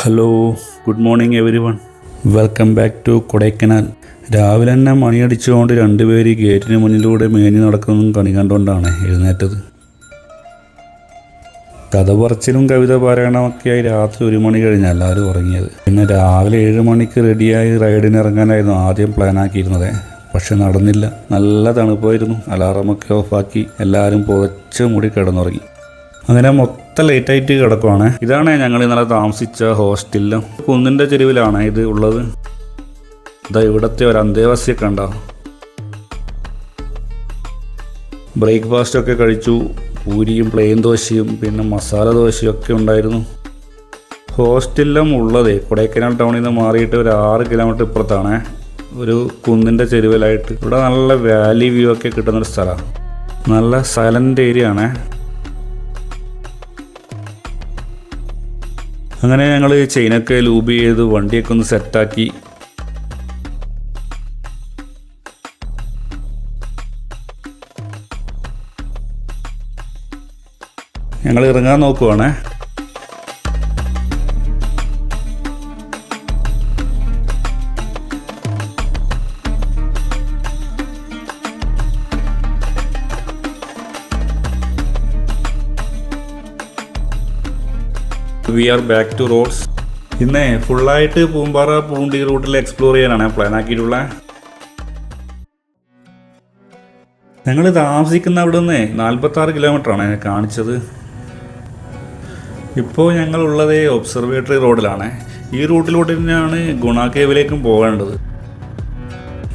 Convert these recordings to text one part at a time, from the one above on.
Hello, good morning everyone. Welcome back to Kodaikanal. രാവിലെ തന്നെ മണിയടിച്ചുകൊണ്ട് രണ്ടുപേര് ഗേറ്റിന് മുന്നിലൂടെ മേഞ്ഞു നടക്കുന്നതും കണി കണ്ടുകൊണ്ടാണ് എഴുന്നേറ്റത്. കഥ പറച്ചിലും കവിത പാരായണമൊക്കെയായി രാത്രി 1 മണി കഴിഞ്ഞാൽ എല്ലാവരും ഉറങ്ങിയത്. പിന്നെ രാവിലെ 7 മണിക്ക് റെഡിയായി റൈഡിന് ഇറങ്ങാനായിരുന്നു ആദ്യം പ്ലാനാക്കിയിരുന്നത്. പക്ഷെ നടന്നില്ല. നല്ല തണുപ്പായിരുന്നു. അലാറമൊക്കെ ഓഫാക്കി എല്ലാവരും പുതച്ച് മൂടി കിടന്നുറങ്ങി. അങ്ങനെ മൊത്തം ലേറ്റായിട്ട് കിടക്കുവാണ്. ഇതാണ് ഞങ്ങൾ ഇന്നലെ താമസിച്ച ഹോസ്റ്റലിലും. കുന്നിൻ്റെ ചെരുവിലാണ് ഇത് ഉള്ളത്. ഇതാ ഇവിടുത്തെ ഒരു അന്തേവാസിയൊക്കെ ഉണ്ടാവും. ബ്രേക്ക്ഫാസ്റ്റൊക്കെ കഴിച്ചു. പൂരിയും പ്ലെയിൻ ദോശയും പിന്നെ മസാല ദോശയും ഒക്കെ ഉണ്ടായിരുന്നു. ഹോസ്റ്റലിലും ഉള്ളത് കൊടൈക്കനാൽ ടൗണിൽ നിന്ന് മാറിയിട്ട് ഒരു 6 കിലോമീറ്റർ ഇപ്പുറത്താണ്. ഒരു കുന്നിൻ്റെ ചെരുവിലായിട്ട്. ഇവിടെ നല്ല വാലി വ്യൂ ഒക്കെ കിട്ടുന്നൊരു സ്ഥലമാണ്. നല്ല സൈലൻ്റ് ഏരിയ ആണ്. അങ്ങനെ ഞങ്ങൾ ചെയിനൊക്കെ ലൂബ് ചെയ്ത് വണ്ടിയൊക്കെ ഒന്ന് സെറ്റാക്കി. ഞങ്ങൾ ഇറങ്ങാൻ നോക്കുവാണ്. We are back to roads. ഇന്ന് ഫുള്ളായിട്ട് പൂമ്പാറ പൂണ്ടി റൂട്ടിൽ എക്സ്പ്ലോർ ചെയ്യാനാണ് പ്ലാൻ ആക്കിയിട്ടുള്ളത്. ഞങ്ങൾ താമസിക്കുന്ന അവിടെ നിന്ന് 46 കിലോമീറ്ററാണ് കാണിച്ചത്. ഇപ്പോൾ ഞങ്ങളുള്ളത് ഒബ്സർവേറ്ററി റോഡിലാണ്. ഈ റൂട്ടിലൂടെ തന്നെയാണ് ഗുണ കേവിലേക്കും പോകേണ്ടത്.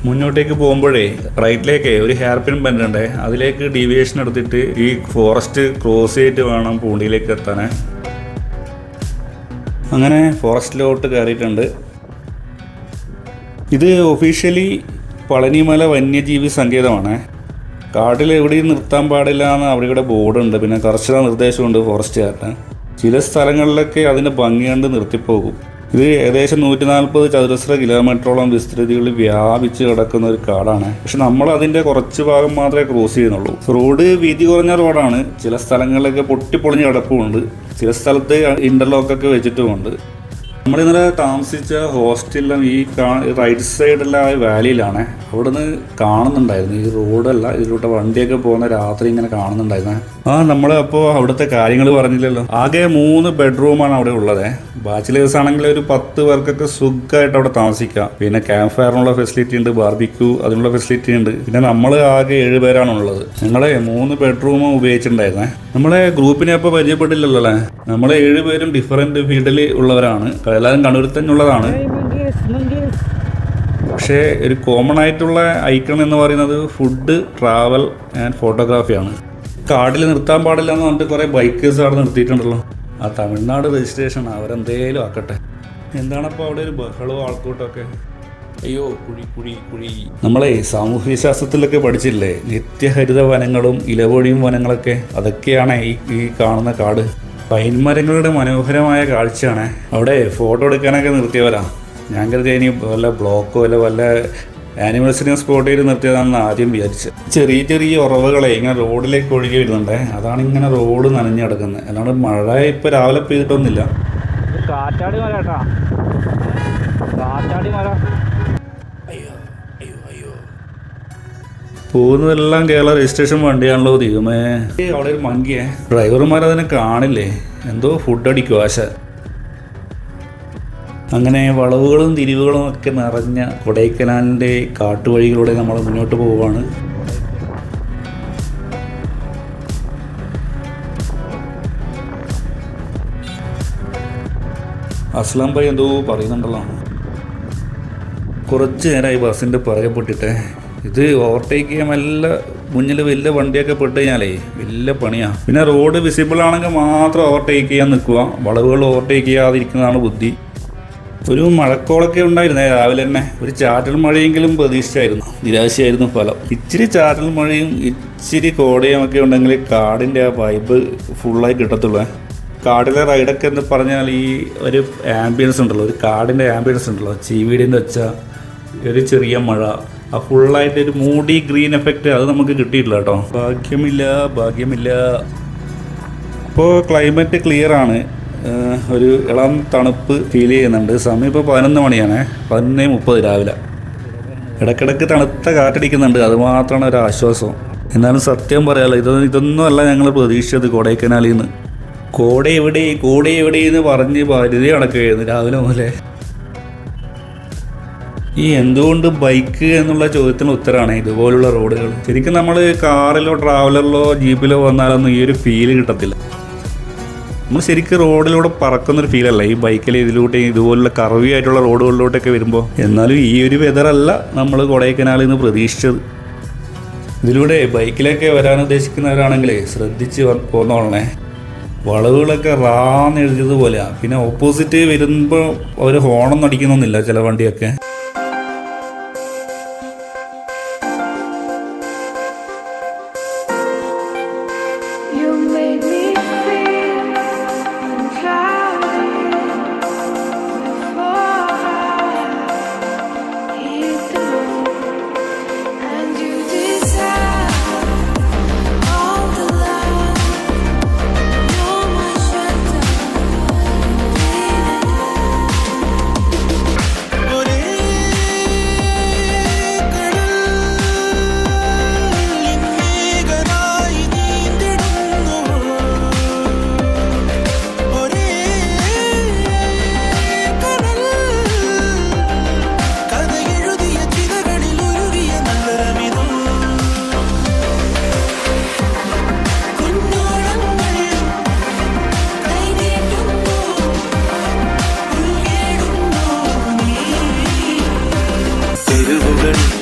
മുന്നോട്ടേക്ക് പോകുമ്പോഴേ റൈറ്റിലേക്ക് ഒരു ഹെയർ പിൻ ബെൻഡ് ഉണ്ട്. അതിലേക്ക് ഡീവിയേഷൻ എടുത്തിട്ട് ഈ ഫോറസ്റ്റ് ക്രോസ് ചെയ്തിട്ട് വേണം പൂണ്ടിയിലേക്ക് എത്താൻ. അങ്ങനെ ഫോറസ്റ്റിലോട്ട് കയറിയിട്ടുണ്ട്. ഇത് ഒഫീഷ്യലി പളനിമല വന്യജീവി സങ്കേതമാണ്. കാട്ടിൽ എവിടെയും നിർത്താൻ പാടില്ല എന്ന് അവിടെ ഇവിടെ ബോർഡുണ്ട്. പിന്നെ കർശന നിർദ്ദേശമുണ്ട് ഫോറസ്റ്റുകാരുടെ. ചില സ്ഥലങ്ങളിലൊക്കെ അതിൻ്റെ ഭംഗി കണ്ട് നിർത്തിപ്പോകും. ഇത് ഏകദേശം 140 ചതുരശ്ര കിലോമീറ്ററോളം വിസ്തൃതികളിൽ വ്യാപിച്ച് കിടക്കുന്ന ഒരു കാടാണ്. പക്ഷെ നമ്മൾ അതിൻ്റെ കുറച്ച് ഭാഗം മാത്രമേ ക്രോസ് ചെയ്യുന്നുള്ളൂ. റോഡ് വീതി കുറഞ്ഞ റോഡാണ്. ചില സ്ഥലങ്ങളിലൊക്കെ പൊട്ടിപ്പൊളിഞ്ഞ് കിടപ്പുമുണ്ട്. ചില സ്ഥലത്ത് ഇൻ്റർലോക്കൊക്കെ വെച്ചിട്ടുമുണ്ട്. നമ്മളിന്നലെ താമസിച്ച ഹോസ്റ്റലിലും ഈ റൈറ്റ് സൈഡുള്ള വാലിയിലാണ്. അവിടെ നിന്ന് കാണുന്നുണ്ടായിരുന്നു ഈ റോഡല്ല, ഇതിലൂടെ വണ്ടിയൊക്കെ പോകുന്ന രാത്രി ഇങ്ങനെ കാണുന്നുണ്ടായിരുന്നു. നമ്മൾ അപ്പോൾ അവിടുത്തെ കാര്യങ്ങൾ പറഞ്ഞില്ലല്ലോ. ആകെ 3 ബെഡ്റൂമാണ് അവിടെ ഉള്ളത്. ബാച്ചിലേഴ്സ് ആണെങ്കിൽ ഒരു 10 പേർക്കൊക്കെ സുഖമായിട്ട് അവിടെ താമസിക്കാം. പിന്നെ ക്യാമ്പ് ഫയറിനുള്ള ഫെസിലിറ്റി ഉണ്ട്, ബാർബിക്യൂ അതിനുള്ള ഫെസിലിറ്റി ഉണ്ട്. പിന്നെ നമ്മൾ ആകെ 7 പേരാണ് ഉള്ളത്. ഞങ്ങളെ 3 ബെഡ്റൂം ഉപയോഗിച്ചിട്ടുണ്ടായിരുന്നേ. നമ്മളെ ഗ്രൂപ്പിനെ അപ്പോൾ പരിചയപ്പെട്ടില്ലല്ലോ അല്ലേ. നമ്മൾ 7 പേരും ഡിഫറൻറ്റ് ഫീൽഡിൽ ഉള്ളവരാണ്. എല്ലാവരും കണ്ണൂരിൽ തന്നെയുള്ളതാണ്. പക്ഷേ ഒരു കോമൺ ആയിട്ടുള്ള ഐക്കൺ എന്ന് പറയുന്നത് ഫുഡ്, ട്രാവൽ ആൻഡ് ഫോട്ടോഗ്രാഫിയാണ്. കാട്ടിൽ നിർത്താൻ പാടില്ല എന്ന് പറഞ്ഞിട്ട് കുറേ ബൈക്കേഴ്സ് അവിടെ നിർത്തിയിട്ടുണ്ടല്ലോ. ആ തമിഴ്നാട് രജിസ്ട്രേഷൻ അവരെന്തേലും ആക്കട്ടെ. എന്താണപ്പോൾ അവിടെ ഒരു ബഹളവും ആൾക്കൂട്ടമൊക്കെ. അയ്യോ കുഴി കുഴി കുഴി. നമ്മളെ സാമൂഹ്യ ശാസ്ത്രത്തിലൊക്കെ പഠിച്ചില്ലേ, നിത്യഹരിത വനങ്ങളും ഇലവൊഴിയും വനങ്ങളൊക്കെ. അതൊക്കെയാണ് ഈ കാണുന്ന കാട്. പൈൻമരങ്ങളുടെ മനോഹരമായ കാഴ്ചയാണ്. അവിടെ ഫോട്ടോ എടുക്കാനൊക്കെ നിർത്തിയവരാ. ഞാൻ കരുതി ഇനി വല്ല ബ്ലോക്കോ അല്ല വല്ല ആനിമൽസിനെ സ്പോട്ട് ചെയ്ത് നിർത്തിയതാണെന്ന് ആദ്യം വിചാരിച്ചത്. ചെറിയ ചെറിയ ഉറവുകളെ ഇങ്ങനെ റോഡിലേക്ക് ഒഴുകി വരുന്നുണ്ടേ. അതാണ് ഇങ്ങനെ റോഡ് നനഞ്ഞു കിടക്കുന്നത്. അല്ലാണ്ട് മഴ ഇപ്പോൾ രാവിലെ പെയ്തിട്ടൊന്നുമില്ല. കാറ്റാടി മര കേട്ടാ, കാറ്റാടി മര. പോകുന്നതെല്ലാം കേരള രജിസ്ട്രേഷൻ വണ്ടിയാണല്ലോ. ദൈവമേ, അവിടെ ഒരു മങ്കിയെ ഡ്രൈവർമാരതിനെ കാണില്ലേ. എന്തോ ഫുഡ് അടിക്കും ആശ. അങ്ങനെ വളവുകളും തിരിവുകളും ഒക്കെ നിറഞ്ഞ കൊടൈക്കനാലിൻ്റെ കാട്ടുവഴികളിലൂടെ നമ്മൾ മുന്നോട്ട് പോവുകയാണ്. അസ്ലാം ഭായി എന്തോ പറയുന്നുണ്ടല്ലോ. കുറച്ച് നേരമായി ബസ്സിൻ്റെ പുറകെ പൊട്ടിട്ടെ. ഇത് ഓവർടേക്ക് ചെയ്യാൻ മുന്നിൽ വലിയ വണ്ടിയൊക്കെ പെട്ട് കഴിഞ്ഞാലേ വലിയ പണിയാണ്. പിന്നെ റോഡ് വിസിബിൾ ആണെങ്കിൽ മാത്രം ഓവർടേക്ക് ചെയ്യാൻ നിൽക്കുക. വളവുകൾ ഓവർടേക്ക് ചെയ്യാതിരിക്കുന്നതാണ് ബുദ്ധി. ഒരു മഴക്കോളൊക്കെ ഉണ്ടായിരുന്നേ രാവിലെ തന്നെ. ഒരു ചാറ്റൽ മഴയെങ്കിലും പ്രതീക്ഷിച്ചായിരുന്നു. നിരാശയായിരുന്നു ഫലം. ഇച്ചിരി ചാറ്റൽ മഴയും ഇച്ചിരി കോടയും ഒക്കെ ഉണ്ടെങ്കിൽ കാടിൻ്റെ ആ വൈബ് ഫുള്ളായി കിട്ടത്തുള്ളൂ. കാടിലെ റൈഡൊക്കെ എന്ന് പറഞ്ഞാൽ ഈ ഒരു ആംബിയൻസ് ഉണ്ടല്ലോ, ഒരു കാടിൻ്റെ ആംബിയൻസ് ഉണ്ടല്ലോ. ചീവീടിൻ്റെ വെച്ച ഒരു ചെറിയ മഴ, ആ ഫുള്ളായിട്ട് ഒരു മൂഡി ഗ്രീൻ എഫക്റ്റ് അത് നമുക്ക് കിട്ടിയിട്ടില്ല കേട്ടോ. ഭാഗ്യമില്ല. ഇപ്പോൾ ക്ലൈമറ്റ് ക്ലിയർ ആണ്. ഒരു ഇളം തണുപ്പ് ഫീൽ ചെയ്യുന്നുണ്ട്. സമയം ഇപ്പോൾ 11 മണിയാണ്, 11:30 രാവിലെ. ഇടയ്ക്കിടയ്ക്ക് തണുത്ത കാറ്റടിക്കുന്നുണ്ട്, അതുമാത്രമാണ് ഒരു ആശ്വാസം. എന്നാലും സത്യം പറയാമല്ലോ, ഇതൊന്നും അല്ല ഞങ്ങൾ പ്രതീക്ഷിച്ചത് കൊടൈക്കനാലിൽ നിന്ന്. കോട എവിടെ എന്ന് പറഞ്ഞ് പരിധി കണക്കുകയായിരുന്നു രാവിലെ മുതലേ. ഈ എന്തുകൊണ്ട് ബൈക്ക് എന്നുള്ള ചോദ്യത്തിന് ഉത്തരമാണ് ഇതുപോലുള്ള റോഡുകൾ. ശരിക്കും നമ്മൾ കാറിലോ ട്രാവലറിലോ ജീപ്പിലോ വന്നാലൊന്നും ഈ ഒരു ഫീല് കിട്ടത്തില്ല. നമ്മൾ ശരിക്കും റോഡിലൂടെ പറക്കുന്നൊരു ഫീലല്ല ഈ ബൈക്കിൽ ഇതിലൂടെ ഇതുപോലുള്ള കർവി ആയിട്ടുള്ള റോഡുകളിലോട്ടൊക്കെ വരുമ്പോൾ. എന്നാലും ഈ ഒരു വെതറല്ല നമ്മൾ കൊടൈക്കനാലിൽ നിന്ന് പ്രതീക്ഷിച്ചത്. ഇതിലൂടെ ബൈക്കിലൊക്കെ വരാൻ ഉദ്ദേശിക്കുന്നവരാണെങ്കിൽ ശ്രദ്ധിച്ച് പോന്നോളണേ. വളവുകളൊക്കെ റാന്ന് എഴുതിയതുപോലെയാണ്. പിന്നെ ഓപ്പോസിറ്റ് വരുമ്പോൾ അവർ ഹോണൊന്നും അടിക്കുന്നൊന്നുമില്ല ചില വണ്ടിയൊക്കെ.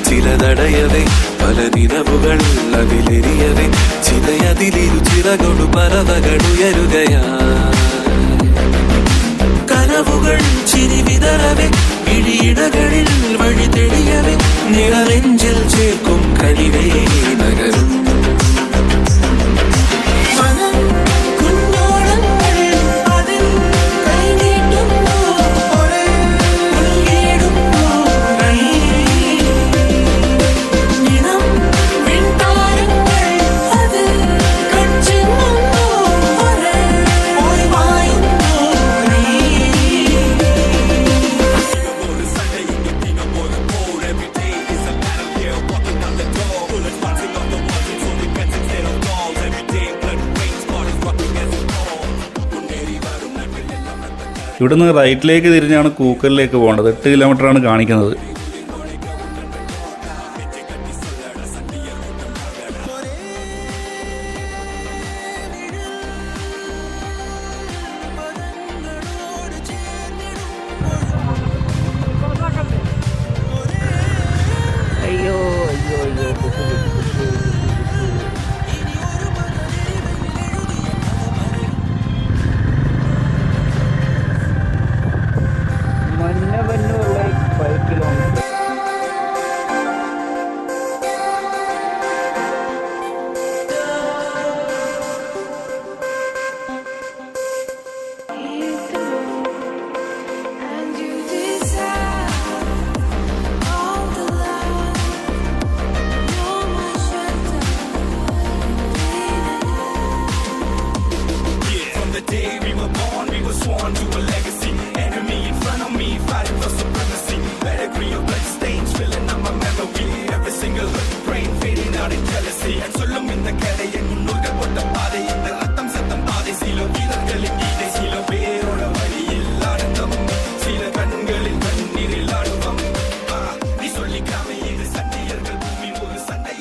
ചിലതടയവേ പല നിലവുകൾ അതിലെരിയവേ ചിതയതിലിരു ചിറകൊടു പറവകളുയരുകയാ. കനവുകൾ ചിരി വിതറവേ ഇടിയിടകളിൽ വഴി തെളിയവേ നിറനെഞ്ചിൽ ചേർക്കും കഴിവേ നഗരം. ഇവിടുന്ന് റൈറ്റിലേക്ക് തിരിഞ്ഞാണ് കൂക്കലിലേക്ക് പോകേണ്ടത്. 8 കിലോമീറ്ററാണ് കാണിക്കുന്നത്. അയ്യോ അയ്യോ അയ്യോ മഞ്ഞവന്നുള്ള 5 കിലോമീറ്റർ.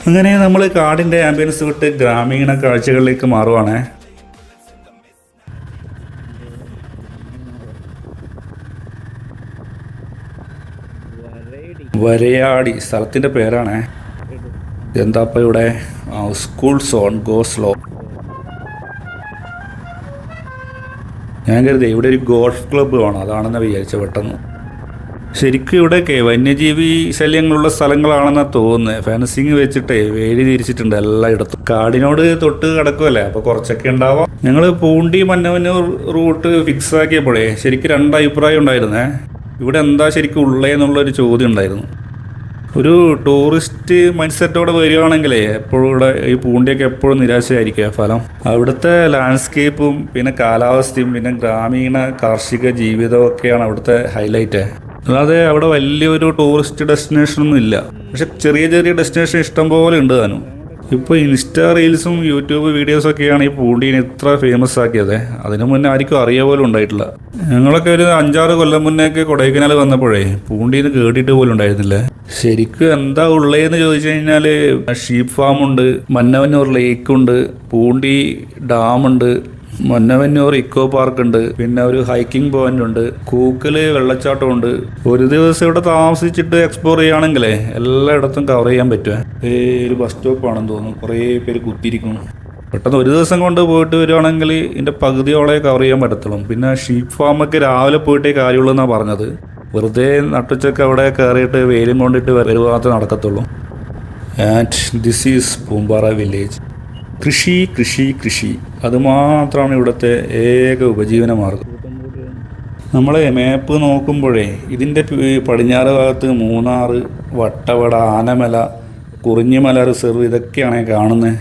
അങ്ങനെ നമ്മൾ കാടിൻ്റെ ആംബിയൻസ് വിട്ട് ഗ്രാമീണ കാഴ്ചകളിലേക്ക് മാറുവാണ്. വരയാടി സ്ഥലത്തിൻ്റെ പേരാണ്. എന്താപ്പം ഇവിടെ സ്കൂൾ സോൺ ഗോ സ്ലോ. ഞാൻ കരുതി ഇവിടെ ഒരു ഗോൾഫ് ക്ലബ്ബ് വേണം, അതാണെന്ന് വിചാരിച്ച പെട്ടെന്ന്. ശരിക്കും ഇവിടെയൊക്കെ വന്യജീവി ശല്യങ്ങളുള്ള സ്ഥലങ്ങളാണെന്നാണ് തോന്നുന്നത്. ഫെൻസിങ് വെച്ചിട്ടേ വേലി തിരിച്ചിട്ടുണ്ട് എല്ലായിടത്തും. കാടിനോട് തൊട്ട് കിടക്കുമല്ലേ, അപ്പോൾ കുറച്ചൊക്കെ ഉണ്ടാവാം. ഞങ്ങൾ പൂണ്ടി മന്നവന്നൂർ റൂട്ട് ഫിക്സ് ആക്കിയപ്പോഴേ ശരിക്കും 2 അഭിപ്രായം ഉണ്ടായിരുന്നേ. ഇവിടെ എന്താ ശരിക്കും ഉള്ളതെന്നുള്ളൊരു ചോദ്യം ഉണ്ടായിരുന്നു. ഒരു ടൂറിസ്റ്റ് മൈൻഡ് സെറ്റോടെ വരികയാണെങ്കിലേ എപ്പോഴും ഇവിടെ ഈ പൂണ്ടിയൊക്കെ എപ്പോഴും നിരാശയായിരിക്കുക ഫലം. അവിടുത്തെ ലാൻഡ്സ്കേപ്പും പിന്നെ കാലാവസ്ഥയും പിന്നെ ഗ്രാമീണ കാർഷിക ജീവിതവും ഒക്കെയാണ് അവിടുത്തെ ഹൈലൈറ്റ്. അല്ലാതെ അവിടെ വലിയൊരു ടൂറിസ്റ്റ് ഡെസ്റ്റിനേഷനൊന്നും ഇല്ല. പക്ഷെ ചെറിയ ചെറിയ ഡെസ്റ്റിനേഷൻ ഇഷ്ടം പോലെ ഉണ്ട് താനും. ഇപ്പോൾ ഇൻസ്റ്റാ റീൽസും യൂട്യൂബ് വീഡിയോസൊക്കെയാണ് ഈ പൂണ്ടീനെ ഇത്ര ഫേമസ് ആക്കിയത്. അതിനു മുന്നേ ആർക്കും അറിയ പോലും ഉണ്ടായിട്ടില്ല. ഞങ്ങളൊക്കെ ഒരു 5-6 കൊല്ലം മുന്നേക്ക് കൊടൈക്കനാൽ വന്നപ്പോഴേ പൂണ്ടീന്ന് കേട്ടിട്ട് പോലും ഉണ്ടായിരുന്നില്ല. ശരിക്കും എന്താ ഉള്ളതെന്ന് ചോദിച്ചു കഴിഞ്ഞാൽ ഷീപ്പ് ഫാമുണ്ട്, മന്നവന്നൂർ ലേക്കുണ്ട്, പൂണ്ടി ഡാമുണ്ട്, മന്നവന്നൂർ ഇക്കോ പാർക്ക് ഉണ്ട്, പിന്നെ ഒരു ഹൈക്കിംഗ് പോയിന്റ് ഉണ്ട്, കൂക്കല് വെള്ളച്ചാട്ടം ഉണ്ട്. ഒരു ദിവസം ഇവിടെ താമസിച്ചിട്ട് എക്സ്പ്ലോർ ചെയ്യുകയാണെങ്കിലേ എല്ലായിടത്തും കവർ ചെയ്യാൻ പറ്റുക. ഒരു ബസ് സ്റ്റോപ്പ് ആണെന്ന് തോന്നുന്നു, കുറേ പേര് കുത്തിയിരിക്കുന്നു. പെട്ടെന്ന് ഒരു ദിവസം കൊണ്ട് പോയിട്ട് വരുവാണെങ്കിൽ ഇതിൻ്റെ പകുതിയോളെ കവർ ചെയ്യാൻ പറ്റത്തുള്ളൂ. പിന്നെ ഷീപ്പ് ഫാമൊക്കെ രാവിലെ പോയിട്ടേ കാര്യമുള്ളൂ എന്നാണ് പറഞ്ഞത്. വെറുതെ നട്ടുച്ചൊക്കെ അവിടെ കയറിയിട്ട് വെയിലും കൊണ്ടിട്ട് വരുവാത്ത നടക്കത്തുള്ളൂ. And this is Poombara village. കൃഷി കൃഷി കൃഷി അതുമാത്രമാണ് ഇവിടുത്തെ ഏക ഉപജീവന മാർഗം. നമ്മൾ മാപ്പ് നോക്കുമ്പോഴേ ഇതിൻ്റെ പടിഞ്ഞാറ് ഭാഗത്ത് മൂന്നാർ, വട്ടവട, ആനമല, കുറിഞ്ഞിമല റിസർവ് ഇതൊക്കെയാണ് കാണുന്നത്.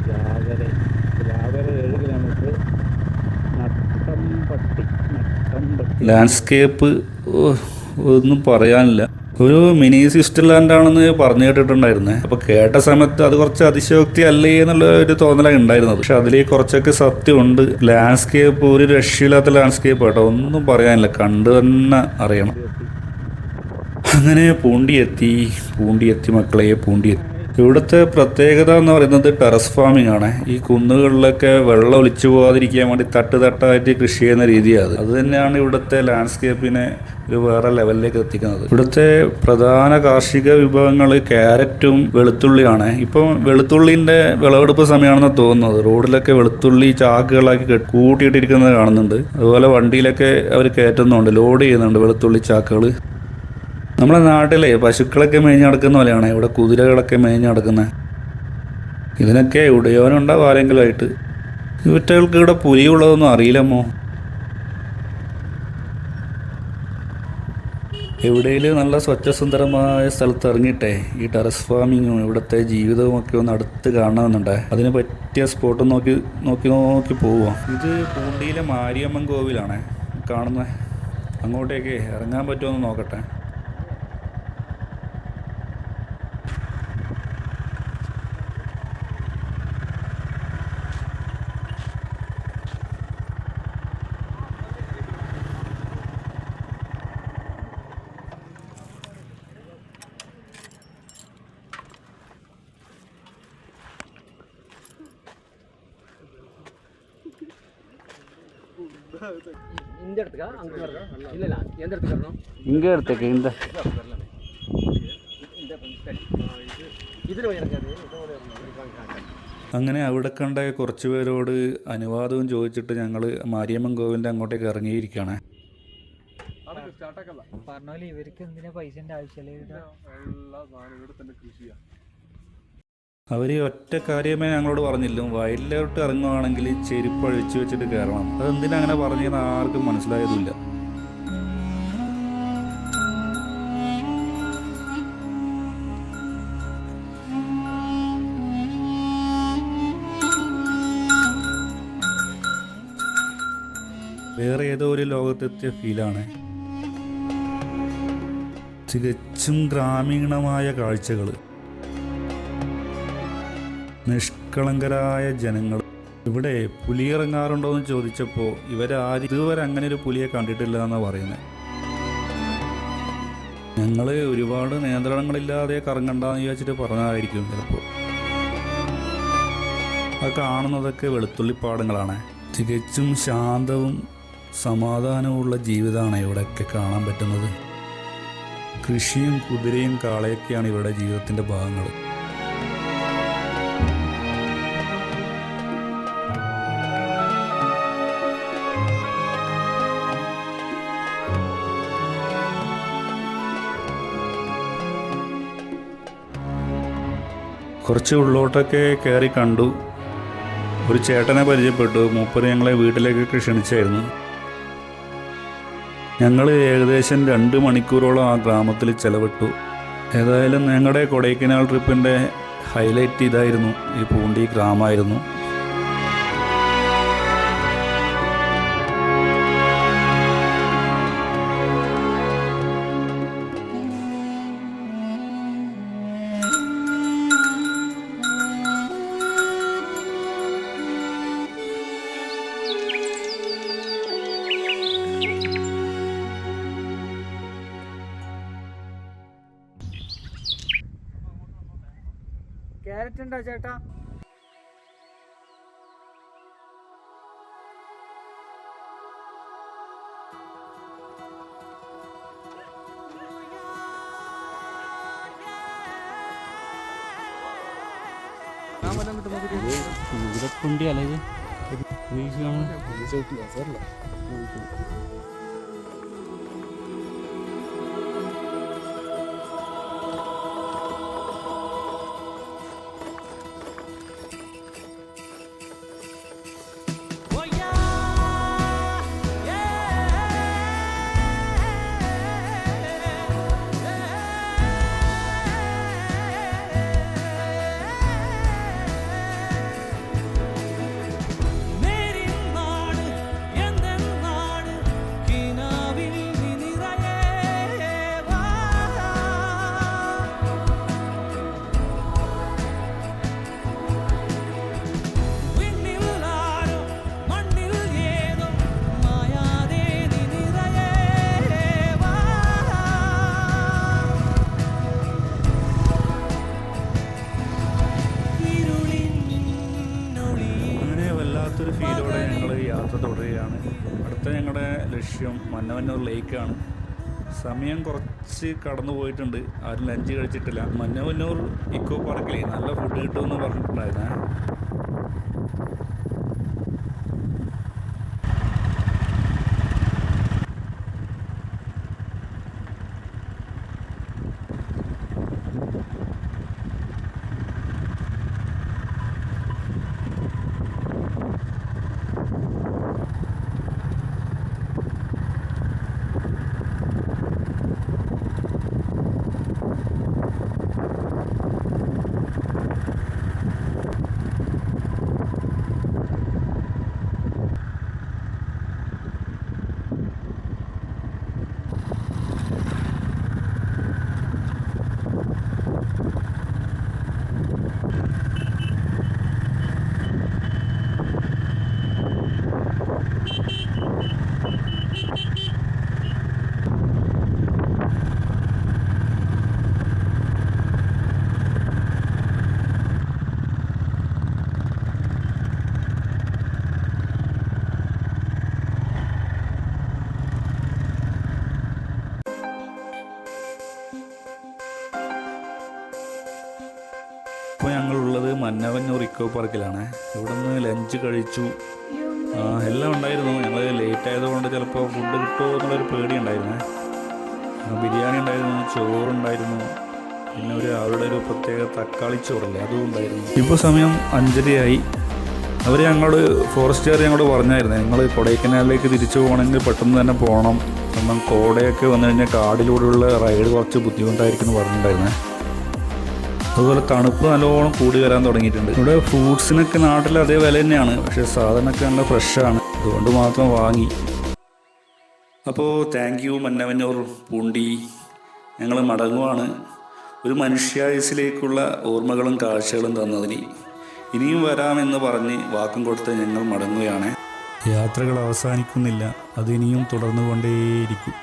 രാവിലെ 7 കിലോമീറ്റർ നട്ടംപട്ടി. ലാൻഡ്സ്കേപ്പ് ഒന്നും പറയാനില്ല. ഒരു മിനി സ്വിറ്റ്സർലാൻഡ് ആണെന്ന് പറഞ്ഞു കേട്ടിട്ടുണ്ടായിരുന്നേ. അപ്പോൾ കേട്ട സമയത്ത് അത് കുറച്ച് അതിശയോക്തി അല്ലേ എന്നുള്ള ഒരു തോന്നലാണ് ഉണ്ടായിരുന്നത്. പക്ഷെ അതിലേക്ക് കുറച്ചൊക്കെ സത്യമുണ്ട്. ലാൻഡ്സ്കേപ്പ് ഒരു രക്ഷയില്ലാത്ത ലാൻഡ്സ്കേപ്പ് കേട്ടോ, ഒന്നും പറയാനില്ല, കണ്ടു തന്നെ അറിയണം. അങ്ങനെ പൂണ്ടിയെത്തി മക്കളെ, പൂണ്ടിയെത്തി. ഇവിടുത്തെ പ്രത്യേകത എന്ന് പറയുന്നത് ടെറസ് ഫാമിംഗ് ആണ്. ഈ കുന്നുകളിലൊക്കെ വെള്ളം ഒലിച്ചു പോകാതിരിക്കാൻ വേണ്ടി തട്ടായിട്ട് കൃഷി ചെയ്യുന്ന രീതിയാണ്. അത് തന്നെയാണ് ഇവിടുത്തെ ലാൻഡ്സ്കേപ്പിനെ ഒരു വേറെ ലെവലിലേക്ക് എത്തിക്കുന്നത്. ഇവിടുത്തെ പ്രധാന കാർഷിക വിഭവങ്ങൾ ക്യാരറ്റും വെളുത്തുള്ളിയാണ്. ഇപ്പം വെളുത്തുള്ളിൻ്റെ വിളവെടുപ്പ് സമയമാണെന്ന് തോന്നുന്നത്. റോഡിലൊക്കെ വെളുത്തുള്ളി ചാക്കുകളാക്കി കൂട്ടിയിട്ടിരിക്കുന്നത് കാണുന്നുണ്ട്. അതുപോലെ വണ്ടിയിലൊക്കെ അവർ കയറ്റുന്നുണ്ട്, ലോഡ് ചെയ്യുന്നുണ്ട് വെളുത്തുള്ളി ചാക്കുകൾ. നമ്മുടെ നാട്ടിലെ പശുക്കളൊക്കെ മേഞ്ഞ് നടക്കുന്ന പോലെയാണ് ഇവിടെ കുതിരകളൊക്കെ മേഞ്ഞ് നടക്കുന്നത്. ഇതിനൊക്കെ ഉടയോനുണ്ടാവും ആരെങ്കിലും ആയിട്ട്. ഇവറ്റകൾക്ക് ഇവിടെ പുലിയുള്ളതൊന്നും അറിയില്ലമ്മോ. എവിടെയെങ്കിലും നല്ല സ്വച്ഛസുന്ദരമായ സ്ഥലത്ത് ഇറങ്ങിയിട്ടേ ഈ ടെറസ് ഫാമിങ്ങും ഇവിടുത്തെ ജീവിതവും ഒക്കെ ഒന്ന് അടുത്ത് കാണണമെന്നുണ്ടേ. അതിന് പറ്റിയ സ്പോട്ട് നോക്കി പോവുക. ഇത് പൂണ്ടിയിലെ മാരിയമ്മൻ കോവിലാണ് കാണുന്നത്. അങ്ങോട്ടേക്ക് ഇറങ്ങാൻ പറ്റുമോ എന്ന് നോക്കട്ടെ. இந்த இடத்துக்கா அங்கே வரதா? இல்லை இல்லை, எந்த இடத்துக்கு வரணும்? இங்கே இடத்துக்கு இந்த ഇതിൽ വയറക്കാതെ. അങ്ങനെ അവിടെ കണ്ട കുറച്ച് പേരോട് അനുവാദവും ചോദിച്ചിട്ട് ഞങ്ങൾ മാരിയമ്മൻ കോവിലിൻ്റെ അങ്ങോട്ടേക്ക് ഇറങ്ങിയിരിക്കുകയാണ്. പറഞ്ഞ ഇവർക്ക് എന്തിനാ പൈസൻ്റെ ആവശ്യമില്ല. അവർ ഒറ്റ കാര്യമേ ഞങ്ങളോട് പറഞ്ഞില്ല, വയലിലോട്ട് ഇറങ്ങുവാണെങ്കിൽ ചെരുപ്പ് അഴിച്ചു വെച്ചിട്ട് കയറണം. അതെന്തിനാ അങ്ങനെ പറഞ്ഞതെന്ന് ആർക്കും മനസ്സിലായതുമില്ല. വേറെ ഏതോ ഒരു ലോകത്തെത്തിയ ഫീലാണ്. തികച്ചും ഗ്രാമീണമായ കാഴ്ചകൾ, നിഷ്കളങ്കരായ ജനങ്ങൾ. ഇവിടെ പുലി ഇറങ്ങാറുണ്ടോ എന്ന് ചോദിച്ചപ്പോൾ ഇവരാരും ഇതുവരെ അങ്ങനെ ഒരു പുലിയെ കണ്ടിട്ടില്ല എന്നാണ് പറയുന്നത്. ഞങ്ങൾ ഒരുപാട് നിയന്ത്രണങ്ങളില്ലാതെ കറങ്ങണ്ടെന്ന് വിചാരിച്ചിട്ട് പറഞ്ഞതായിരിക്കും ചിലപ്പോൾ. അത് കാണുന്നതൊക്കെ വെളുത്തുള്ളിപ്പാടങ്ങളാണ്. തികച്ചും ശാന്തവും സമാധാനവുമുള്ള ജീവിതമാണ് ഇവിടെയൊക്കെ കാണാൻ പറ്റുന്നത്. കൃഷിയും കുതിരയും കാളയൊക്കെയാണ് ഇവരുടെ ജീവിതത്തിൻ്റെ ഭാഗങ്ങൾ. കുറച്ച് ഉള്ളോട്ടൊക്കെ കയറി കണ്ടു. ഒരു ചേട്ടനെ പരിചയപ്പെട്ടു. മൂപ്പര് ഞങ്ങളെ വീട്ടിലേക്കൊക്കെ ക്ഷണിച്ചായിരുന്നു. ഞങ്ങൾ ഏകദേശം 2 മണിക്കൂറോളം ആ ഗ്രാമത്തിൽ ചെലവിട്ടു. ഏതായാലും ഞങ്ങളുടെ കൊടൈക്കനാൽ ട്രിപ്പിൻ്റെ ഹൈലൈറ്റ് ഇതായിരുന്നു, ഈ പൂണ്ടി ഗ്രാമമായിരുന്നു. ക്യാരറ്റ് ഉണ്ടോ ചേട്ടാ? പൂരപ്പുണ്ടി അല്ലെങ്കിൽ വല്ലാത്തൊരു ഫീലോടെ ഞങ്ങൾ യാത്ര തുടരുകയാണ്. അടുത്ത ഞങ്ങളുടെ ലക്ഷ്യം മന്നവന്നൂർ ലേക്കാണ്. സമയം കുറച്ച് കടന്നു പോയിട്ടുണ്ട്, ആരും ലഞ്ച് കഴിച്ചിട്ടില്ല. മന്നവന്നൂർ ഇക്കോ പാർക്കിൽ നല്ല ഫുഡ് കിട്ടുമെന്ന് പറഞ്ഞിട്ടുണ്ടായിരുന്നേ. ഇപ്പോൾ ഞങ്ങളുള്ളത് മന്നവന്നൂർ ഇക്കോ പാർക്കിലാണ്. ഇവിടെ നിന്ന് ലഞ്ച് കഴിച്ചു, എല്ലാം ഉണ്ടായിരുന്നു. ഞങ്ങൾ ലേറ്റ് ആയതുകൊണ്ട് ചിലപ്പോൾ ഫുഡ് കിട്ടുമോ എന്നുള്ളൊരു പേടി ഉണ്ടായിരുന്നേ. ബിരിയാണി ഉണ്ടായിരുന്നു, ചോറുണ്ടായിരുന്നു, പിന്നെ അവരുടെ ഒരു പ്രത്യേക തക്കാളി ചോറില്ലേ അതും ഉണ്ടായിരുന്നു. ഇപ്പോൾ സമയം 5:30 അവർ ഞങ്ങളോട് ഫോറസ്റ്റുകാർ ഞങ്ങളോട് പറഞ്ഞായിരുന്നു, ഞങ്ങൾ കൊടൈക്കനാലിലേക്ക് തിരിച്ചു പോകണമെങ്കിൽ പെട്ടെന്ന് തന്നെ പോകണം, കാരണം കോടയൊക്കെ വന്നു കഴിഞ്ഞാൽ കാടിലൂടെയുള്ള റൈഡ് കുറച്ച് ബുദ്ധിമുട്ടായിരിക്കും എന്ന് പറഞ്ഞിട്ടുണ്ടായിരുന്നേ. അതുപോലെ തണുപ്പ് നല്ലോണം കൂടി വരാൻ തുടങ്ങിയിട്ടുണ്ട്. ഇവിടെ ഫ്രൂട്ട്സിനൊക്കെ നാട്ടിൽ അതേ വില തന്നെയാണ്, പക്ഷേ സാധനമൊക്കെ നല്ല ഫ്രഷാണ്, അതുകൊണ്ട് മാത്രം വാങ്ങി. അപ്പോൾ താങ്ക് യു മന്നവന്നൂർ പൂണ്ടി. ഞങ്ങൾ മടങ്ങുവാണ്. ഒരു മനുഷ്യായുസിലേക്കുള്ള ഓർമ്മകളും കാഴ്ചകളും തന്നതിന് ഇനിയും വരാമെന്ന് പറഞ്ഞ് വാക്കും കൊടുത്ത് ഞങ്ങൾ മടങ്ങുകയാണ്. യാത്രകൾ അവസാനിക്കുന്നില്ല, അതിനിയും തുടർന്നുകൊണ്ടേയിരിക്കും.